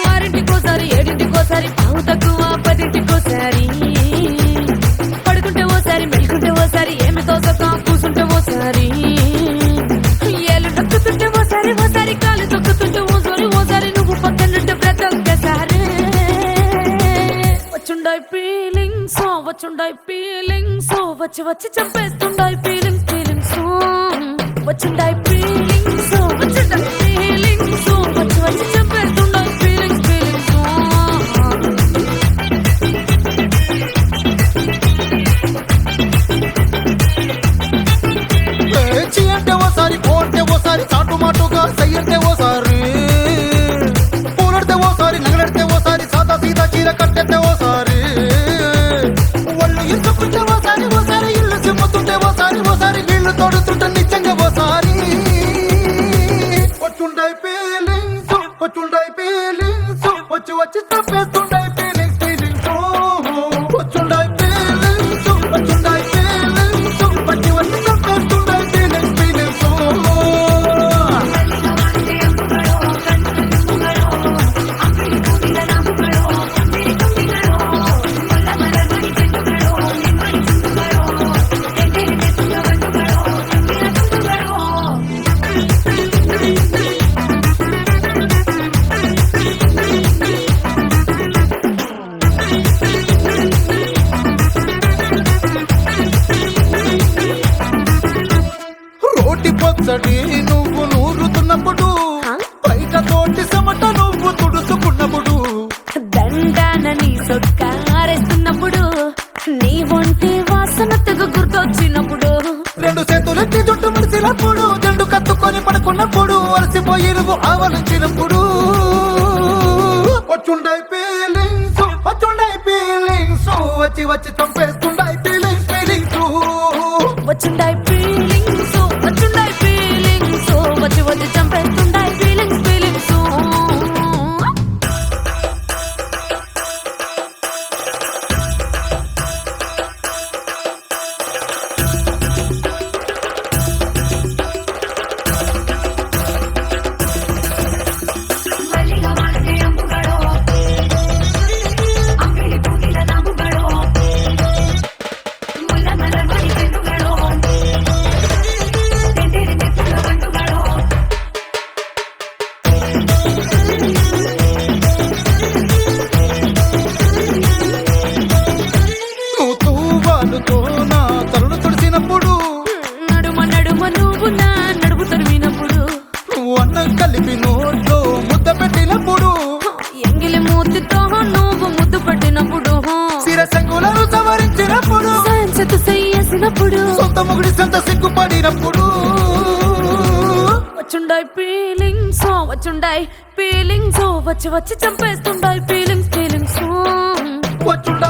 ఆరింటికోసారి ఏడింటికోసారి పావు తక్కువ పదింటికోసారి పడుకుంటే ఓసారి మెలుకుంటే ఓసారి ఏమి తోసక కూసుంటే ఓసారి ఏళ్ళు తొక్కుతుంటే ఓసారి ఓసారి కాలు తొక్కుతుంటే ఓసారి నువ్వు పక్కనుంటే ప్రతి ఒక్కసారి వచ్చుండాయి ఫీలింగ్స్ వచ్చి వచ్చి చంపేస్తుండాయి ఫీలింగ్స్ వచ్చుండాయి ఫీలింగ్స్ వచ్చి వచ్చి చంపేస్తుండాయి ఫీలింగ్స్ అంటే ఓసారి కోంటే ఓసారి చాటు మాటుగా సయ్యంటే ఓసారి పూలడితే ఓసారి నగలడితే ఓసారి సాదా సీదా చీర కట్టెత్తే ఓసారి ఒళ్ళు ఇసుకుంటే ఓసారి ఇల్లు చిమ్ముతుంటే ఓసారి నీళ్లు తోడుతుంటే నిజంగా ఓసారి వచ్చుండాయి ఫీలింగ్స్ వచ్చి వచ్చి తప్పేస్తుండాయి ఫీలింగ్స్ వచ్చుండాయి ఫీలింగ్స్ వచ్చి వచ్చి తప్పేస్తుండాయి ఫీలింగ్స్ రోటి పొచ్చడి నువ్వు నూరుతున్నప్పుడు బయట తోటి సమట నువ్వు తుడుచుకున్నప్పుడు దండాన నీ సొక్కారేస్తున్నప్పుడు నీ ఒంటి వాసన తెగ గుర్తొచ్చినప్పుడు రెండు చేతులెత్తి జుట్టు ముడిసినప్పుడు జండు కత్తుకొని పడుకున్నప్పుడు అలసిపోయి నువ్వు ఆవలించినప్పుడు వచ్చుండాయి ఫీలింగ్స్ వచ్చి వచ్చి చంపేస్తుండాయి ఫీలింగ్స్ వచ్చుండాయి ఫీలింగ్స్ వచ్చి వచ్చి చంపేస్తుండాయి ఫీలింగ్స్ నువ్వు తూవాలుతో నా తలను తుడిసినప్పుడు నడుమ నువ్వు నా నడుపు తరిమినప్పుడు నువ్వు అన్నం కలిపి నోట్లో ముద్ద పెట్టినప్పుడు ఎంగిలి మూతితో నువ్వు ముద్దు పట్టినప్పుడు శిరసంగులను సవరించినప్పుడు సాయంతో చేసినప్పుడు సొంత ముగుడి సొంత సిగ్గుపడినప్పుడు వచ్చుండాయి ఫీలింగ్స్ వచ్చి వచ్చి చంపేస్తుండాయి ఫీలింగ్స్ వచ్చుండా